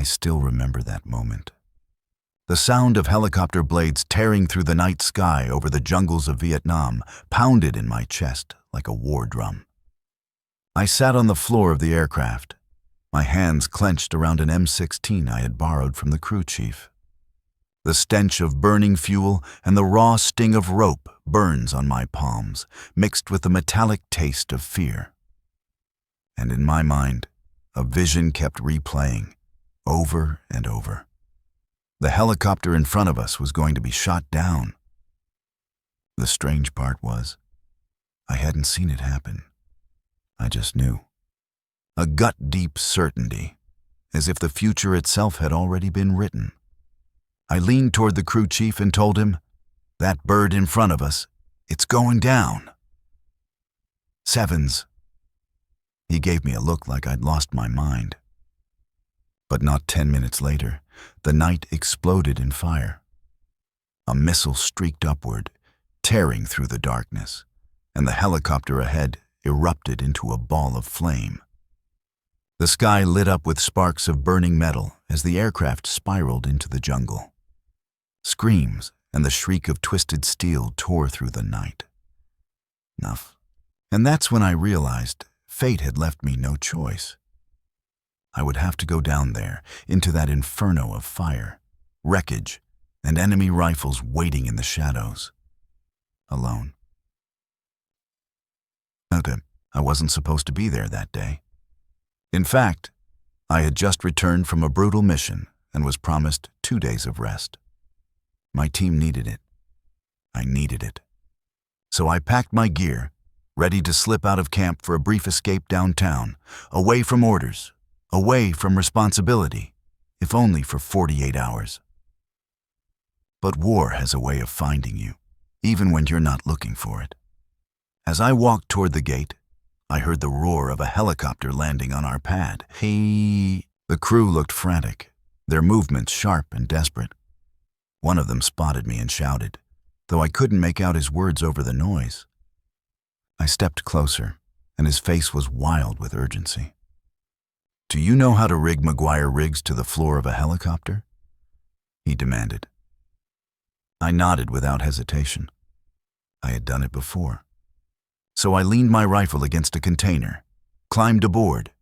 I still remember that moment. The sound of helicopter blades tearing through the night sky over the jungles of Vietnam pounded in my chest like a war drum. I sat on the floor of the aircraft, my hands clenched around an M16 I had borrowed from the crew chief. The stench of burning fuel and the raw sting of rope burns on my palms, mixed with the metallic taste of fear. And in my mind, a vision kept replaying, over and over. The helicopter in front of us was going to be shot down. The strange part was, I hadn't seen it happen. I just knew. A gut-deep certainty, as if the future itself had already been written. I leaned toward the crew chief and told him, "That bird in front of us, it's going down." "Sevens." He gave me a look like I'd lost my mind. But not 10 minutes later, the night exploded in fire. A missile streaked upward, tearing through the darkness, and the helicopter ahead erupted into a ball of flame. The sky lit up with sparks of burning metal as the aircraft spiraled into the jungle. Screams and the shriek of twisted steel tore through the night. Enough. And that's when I realized fate had left me no choice. I would have to go down there, into that inferno of fire, wreckage, and enemy rifles waiting in the shadows. Alone. I wasn't supposed to be there that day. In fact, I had just returned from a brutal mission and was promised 2 days of rest. My team needed it. I needed it. So I packed my gear, ready to slip out of camp for a brief escape downtown, away from orders, away from responsibility, if only for 48 hours. But war has a way of finding you, even when you're not looking for it. As I walked toward the gate, I heard the roar of a helicopter landing on our pad. Hey! The crew looked frantic, their movements sharp and desperate. One of them spotted me and shouted, though I couldn't make out his words over the noise. I stepped closer, and his face was wild with urgency. "Do you know how to rig McGuire rigs to the floor of a helicopter?" he demanded. I nodded without hesitation. I had done it before. So I leaned my rifle against a container, climbed aboard,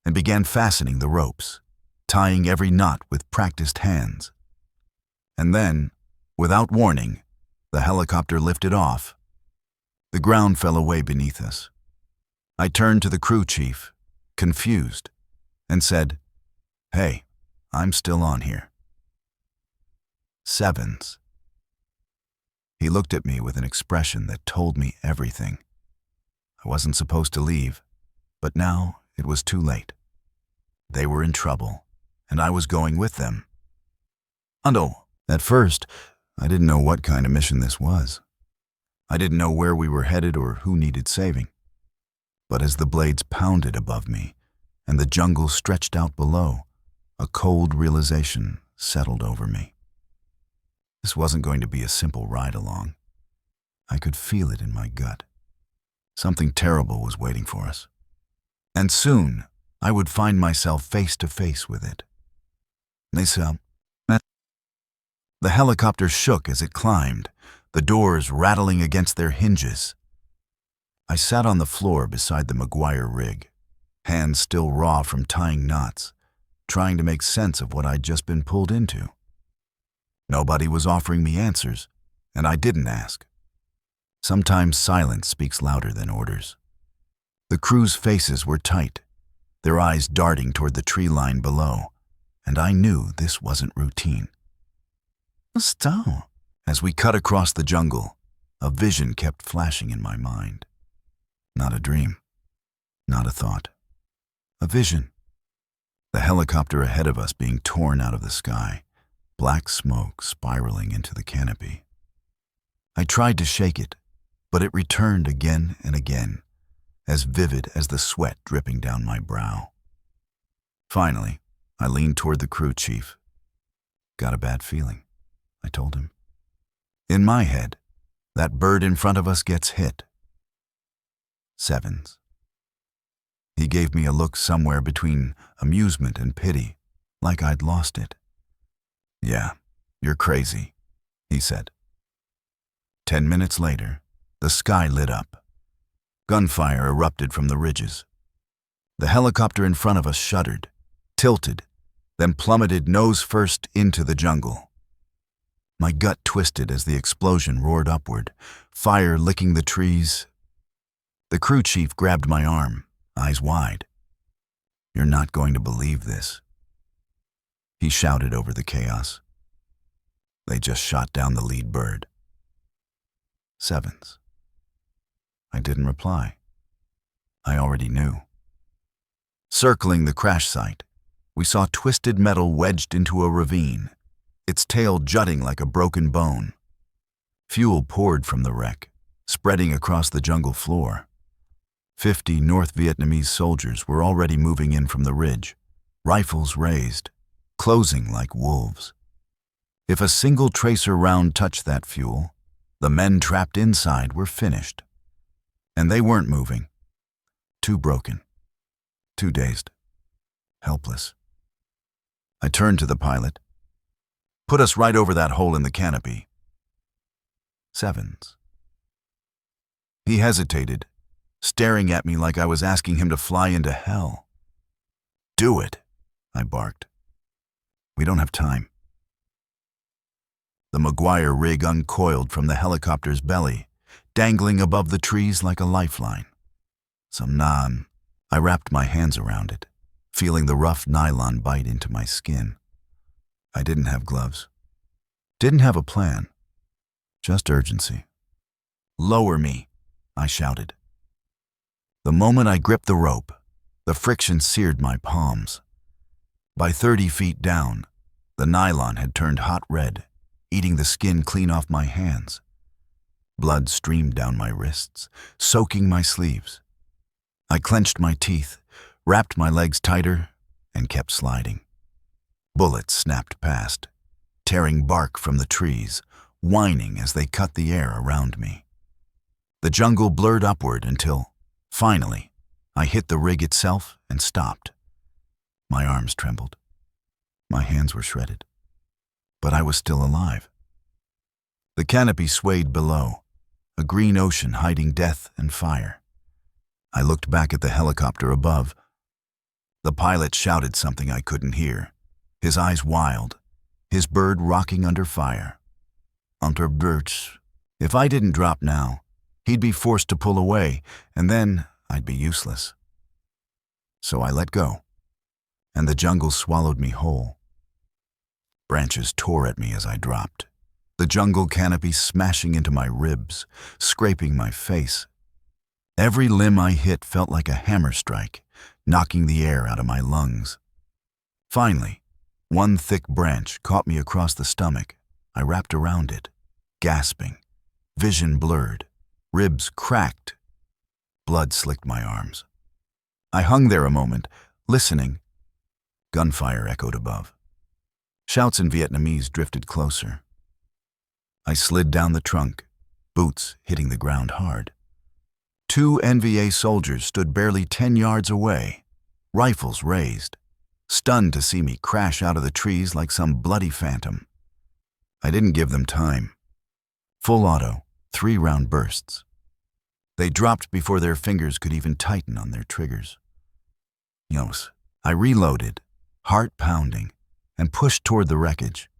and began fastening the ropes, tying every knot with practiced hands. And then, without warning, the helicopter lifted off. The ground fell away beneath us. I turned to the crew chief, confused, and said, "Hey, I'm still on here." Sevens. He looked at me with an expression that told me everything. I wasn't supposed to leave, but now it was too late. They were in trouble, and I was going with them. At first, I didn't know what kind of mission this was. I didn't know where we were headed or who needed saving. But as the blades pounded above me and the jungle stretched out below, a cold realization settled over me. This wasn't going to be a simple ride along. I could feel it in my gut. Something terrible was waiting for us. And soon, I would find myself face to face with it. The helicopter shook as it climbed, the doors rattling against their hinges. I sat on the floor beside the McGuire rig, hands still raw from tying knots, trying to make sense of what I'd just been pulled into. Nobody was offering me answers, and I didn't ask. Sometimes silence speaks louder than orders. The crew's faces were tight, their eyes darting toward the tree line below, and I knew this wasn't routine. As we cut across the jungle, a vision kept flashing in my mind. Not a dream, not a thought. A vision. The helicopter ahead of us being torn out of the sky, black smoke spiraling into the canopy. I tried to shake it, but it returned again and again, as vivid as the sweat dripping down my brow. Finally, I leaned toward the crew chief. "Got a bad feeling," I told him. "In my head, that bird in front of us gets hit." Sevens. He gave me a look somewhere between amusement and pity, like I'd lost it. "Yeah, you're crazy," he said. 10 minutes later, the sky lit up. Gunfire erupted from the ridges. The helicopter in front of us shuddered, tilted, then plummeted nose first into the jungle. My gut twisted as the explosion roared upward, fire licking the trees. The crew chief grabbed my arm, eyes wide. "You're not going to believe this," he shouted over the chaos. "They just shot down the lead bird." Sevens. I didn't reply. I already knew. Circling the crash site, we saw twisted metal wedged into a ravine, its tail jutting like a broken bone. Fuel poured from the wreck, spreading across the jungle floor. 50 North Vietnamese soldiers were already moving in from the ridge, rifles raised, closing like wolves. If a single tracer round touched that fuel, the men trapped inside were finished. And they weren't moving. Too broken. Too dazed. Helpless. I turned to the pilot. "Put us right over that hole in the canopy." Sevens. He hesitated, staring at me like I was asking him to fly into hell. "Do it," I barked. "We don't have time." The Maguire rig uncoiled from the helicopter's belly, dangling above the trees like a lifeline. Some naan. I wrapped my hands around it, feeling the rough nylon bite into my skin. I didn't have gloves. Didn't have a plan. Just urgency. "Lower me," I shouted. The moment I gripped the rope, the friction seared my palms. By 30 feet down, the nylon had turned hot red, eating the skin clean off my hands. Blood streamed down my wrists, soaking my sleeves. I clenched my teeth, wrapped my legs tighter, and kept sliding. Bullets snapped past, tearing bark from the trees, whining as they cut the air around me. The jungle blurred upward until, finally, I hit the rig itself and stopped. My arms trembled. My hands were shredded. But I was still alive. The canopy swayed below, a green ocean hiding death and fire. I looked back at the helicopter above. The pilot shouted something I couldn't hear, his eyes wild, his bird rocking under fire. Unter birds. If I didn't drop now, he'd be forced to pull away, and then I'd be useless. So I let go, and the jungle swallowed me whole. Branches tore at me as I dropped, the jungle canopy smashing into my ribs, scraping my face. Every limb I hit felt like a hammer strike, knocking the air out of my lungs. Finally, one thick branch caught me across the stomach. I wrapped around it, gasping, vision blurred, ribs cracked. Blood slicked my arms. I hung there a moment, listening. Gunfire echoed above. Shouts in Vietnamese drifted closer. I slid down the trunk, boots hitting the ground hard. 2 NVA soldiers stood barely 10 yards away, rifles raised, stunned to see me crash out of the trees like some bloody phantom. I didn't give them time. Full auto, 3-round bursts. They dropped before their fingers could even tighten on their triggers. Yos. I reloaded, heart pounding, and pushed toward the wreckage.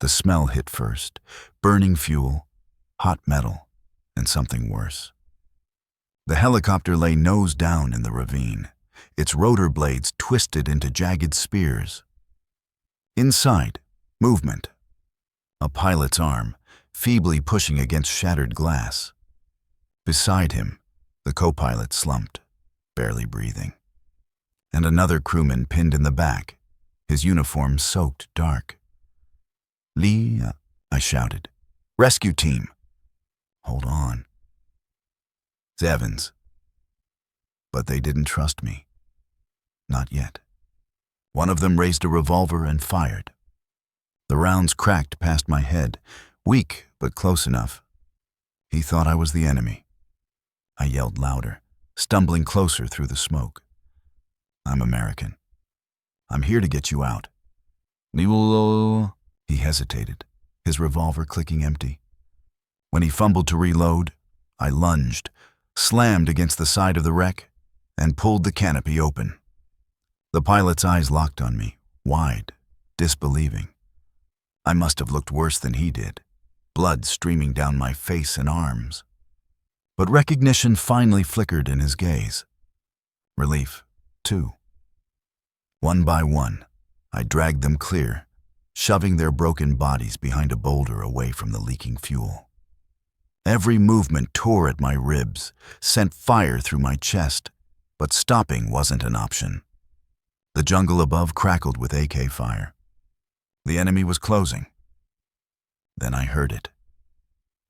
The smell hit first, burning fuel, hot metal, and something worse. The helicopter lay nose down in the ravine, its rotor blades twisted into jagged spears. Inside, movement. A pilot's arm, feebly pushing against shattered glass. Beside him, the co-pilot slumped, barely breathing. And another crewman pinned in the back, his uniform soaked dark. "Lee," I shouted. "Rescue team." "Hold on." Evans. But they didn't trust me. Not yet. One of them raised a revolver and fired. The rounds cracked past my head, weak but close enough. He thought I was the enemy. I yelled louder, stumbling closer through the smoke. "I'm American. I'm here to get you out." He hesitated, his revolver clicking empty. When he fumbled to reload, I lunged, slammed against the side of the wreck, and pulled the canopy open. The pilot's eyes locked on me, wide, disbelieving. I must have looked worse than he did, blood streaming down my face and arms. But recognition finally flickered in his gaze. Relief, too. One by one, I dragged them clear, shoving their broken bodies behind a boulder away from the leaking fuel. Every movement tore at my ribs, sent fire through my chest, but stopping wasn't an option. The jungle above crackled with AK fire. The enemy was closing. Then I heard it.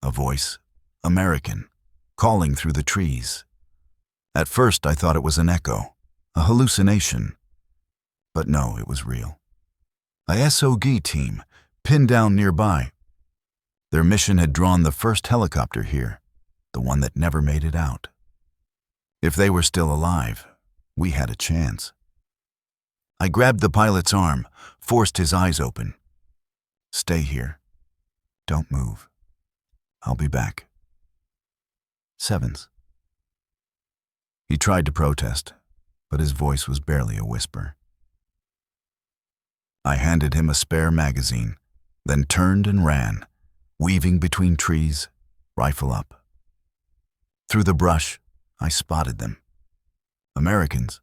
A voice, American, calling through the trees. At first I thought it was an echo, a hallucination. But no, it was real. A SOG team, pinned down nearby. Their mission had drawn the first helicopter here, the one that never made it out. If they were still alive, we had a chance. I grabbed the pilot's arm, forced his eyes open. Stay here. Don't move. I'll be back. Sevens. He tried to protest, but his voice was barely a whisper. I handed him a spare magazine, then turned and ran, weaving between trees, rifle up. Through the brush, I spotted them. Americans.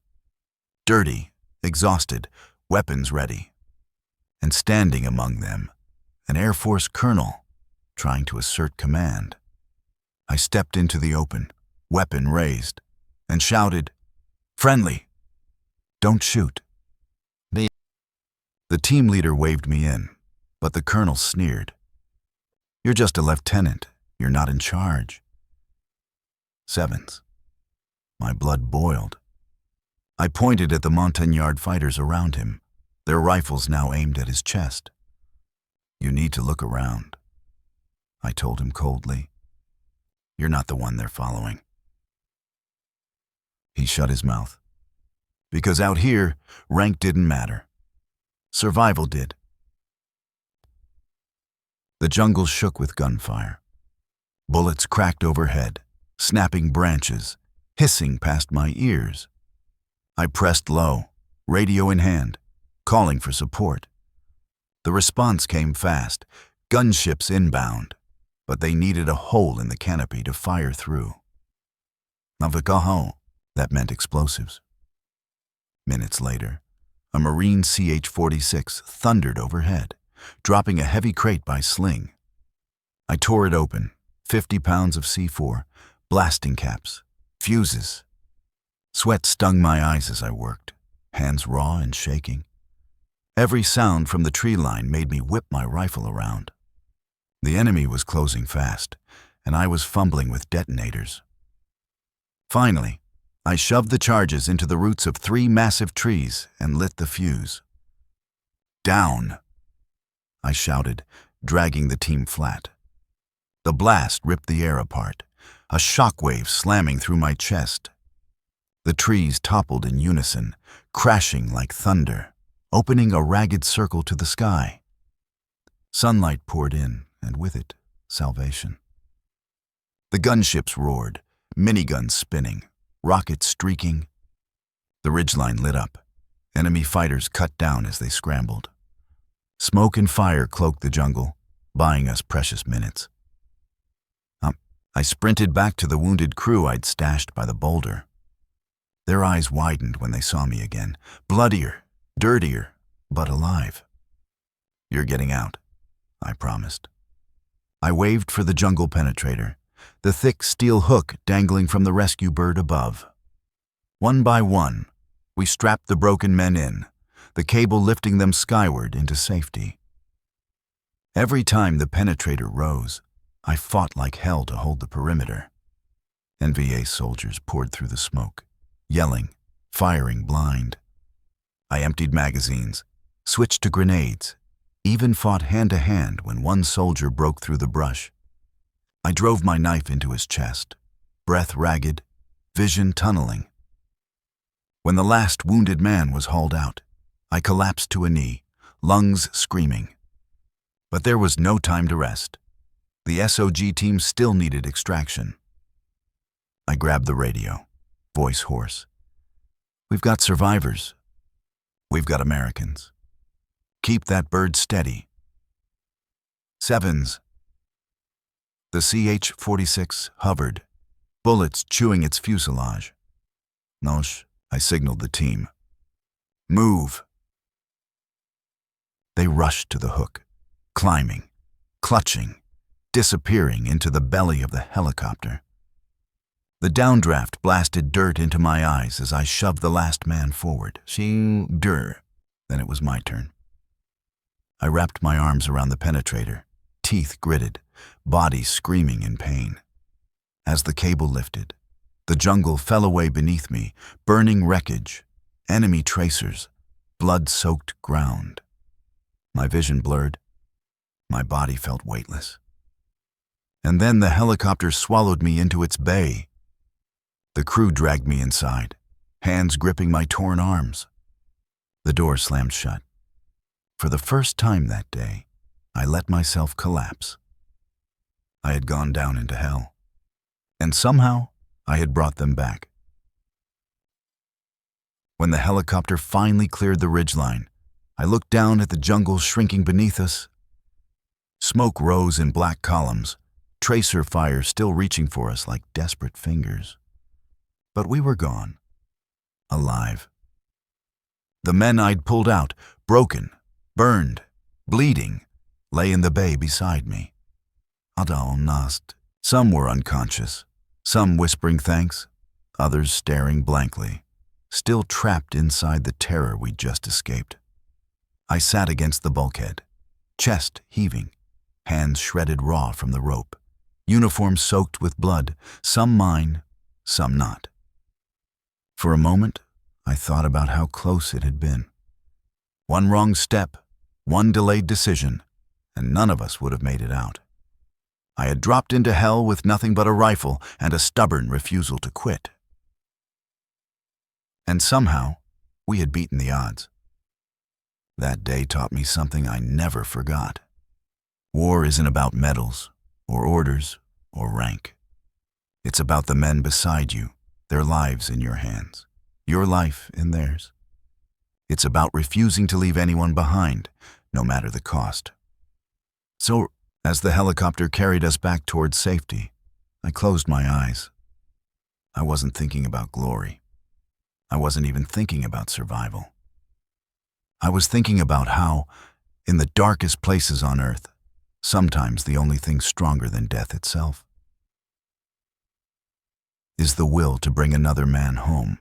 Dirty, exhausted, weapons ready. And standing among them, an Air Force colonel, trying to assert command. I stepped into the open, weapon raised, and shouted, "Friendly! Don't shoot." The team leader waved me in, but the colonel sneered. "You're just a lieutenant. You're not in charge." Sevens. My blood boiled. I pointed at the Montagnard fighters around him, their rifles now aimed at his chest. "You need to look around," I told him coldly. "You're not the one they're following." He shut his mouth. Because out here, rank didn't matter. Survival did. The jungle shook with gunfire. Bullets cracked overhead, snapping branches, hissing past my ears. I pressed low, radio in hand, calling for support. The response came fast, gunships inbound, but they needed a hole in the canopy to fire through. Navikaho, that meant explosives. Minutes later, a Marine CH-46 thundered overhead, dropping a heavy crate by sling. I tore it open, 50 pounds of C4, blasting caps, fuses. Sweat stung my eyes as I worked, hands raw and shaking. Every sound from the tree line made me whip my rifle around. The enemy was closing fast, and I was fumbling with detonators. Finally, I shoved the charges into the roots of 3 massive trees and lit the fuse. "Down!" I shouted, dragging the team flat. The blast ripped the air apart, a shockwave slamming through my chest. The trees toppled in unison, crashing like thunder, opening a ragged circle to the sky. Sunlight poured in, and with it, salvation. The gunships roared, miniguns spinning, rockets streaking. The ridgeline lit up. Enemy fighters cut down as they scrambled. Smoke and fire cloaked the jungle, buying us precious minutes. I sprinted back to the wounded crew I'd stashed by the boulder. Their eyes widened when they saw me again, bloodier, dirtier, but alive. "You're getting out," I promised. I waved for the jungle penetrator, the thick steel hook dangling from the rescue bird above. One by one, we strapped the broken men in, the cable lifting them skyward into safety. Every time the penetrator rose, I fought like hell to hold the perimeter. NVA soldiers poured through the smoke, yelling, firing blind. I emptied magazines, switched to grenades, even fought hand-to-hand when one soldier broke through the brush. I drove my knife into his chest, breath ragged, vision tunneling. When the last wounded man was hauled out, I collapsed to a knee, lungs screaming. But there was no time to rest. The SOG team still needed extraction. I grabbed the radio, voice hoarse. "We've got survivors. We've got Americans. Keep that bird steady." Sevens. The CH-46 hovered, bullets chewing its fuselage. "Nosh," I signaled the team. "Move." They rushed to the hook, climbing, clutching, disappearing into the belly of the helicopter. The downdraft blasted dirt into my eyes as I shoved the last man forward. Then it was my turn. I wrapped my arms around the penetrator, teeth gritted, body screaming in pain. As the cable lifted, the jungle fell away beneath me, burning wreckage, enemy tracers, blood-soaked ground. My vision blurred. My body felt weightless. And then the helicopter swallowed me into its bay. The crew dragged me inside, hands gripping my torn arms. The door slammed shut. For the first time that day, I let myself collapse. I had gone down into hell, and somehow I had brought them back. When the helicopter finally cleared the ridgeline, I looked down at the jungle shrinking beneath us. Smoke rose in black columns, tracer fire still reaching for us like desperate fingers. But we were gone, alive. The men I'd pulled out, broken, burned, bleeding, lay in the bay beside me. Some were unconscious, some whispering thanks, others staring blankly, still trapped inside the terror we'd just escaped. I sat against the bulkhead, chest heaving, hands shredded raw from the rope, uniform soaked with blood, some mine, some not. For a moment, I thought about how close it had been. One wrong step, one delayed decision, and none of us would have made it out. I had dropped into hell with nothing but a rifle and a stubborn refusal to quit. And somehow, we had beaten the odds. That day taught me something I never forgot. War isn't about medals, or orders, or rank. It's about the men beside you, their lives in your hands, your life in theirs. It's about refusing to leave anyone behind, no matter the cost. So, as the helicopter carried us back towards safety, I closed my eyes. I wasn't thinking about glory. I wasn't even thinking about survival. I was thinking about how, in the darkest places on Earth, sometimes the only thing stronger than death itself is the will to bring another man home.